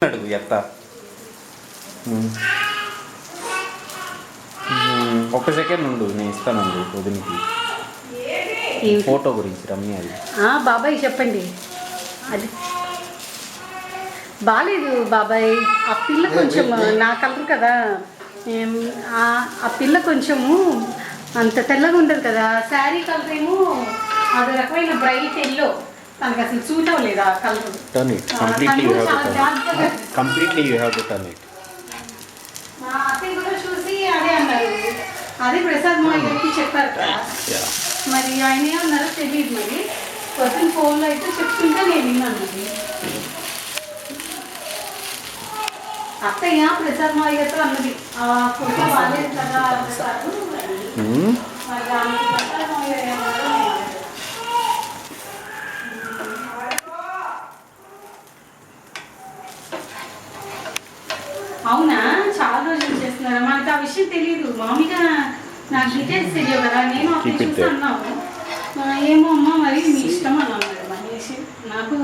అడుగు ఎత్త. ఒక్క సెకండ్ ఉండు, నేను ఇస్తానండి వదినికి ఫోటో గురించి రమ్య. అది బాబాయ్ చెప్పండి. అది బాగాలేదు బాబాయ్. ఆ పిల్ల కొంచెం నా కలర్ కదా, ఆ పిల్ల కొంచెము అంత తెల్లగా ఉండదు కదా. శారీ కలర్ ఏమో అది రకమైన బ్రైట్ ఎల్లో, తనకు అసలు సూట్ అవ్వలేదు ఆ colour. Turn it completely, you have to turn it. మా అత్తయ్య కూడా చూసి అదే అన్నారు, అదే ప్రసాద్ మా గారికి చెప్పారు కదా. మరి ఆయన ఏమన్నారో తెలియదు. మరి పొద్దున్న ఫోన్లో అయితే చెప్తుంటే నేను విన్నాను. మరి అత్తయ్య ప్రసాద్ మా గారితో అన్నది ఆ ఫోటో బాగాలేదు కదా ప్రసాద్. మరి దానికి ప్రసాద్ మా గారు ఏమన్నారో. అవునా, చాలా రోజులు చేస్తున్నారా? మనకు ఆ విషయం తెలియదు. మామూలుగా నాకు డీటెయిల్స్ తెలియదు కదా. నేను అప్పుడు చూసి అన్నాము, ఏమో అమ్మ మరి మీ ఇష్టం అని అన్నాడు మహేష్. నాకు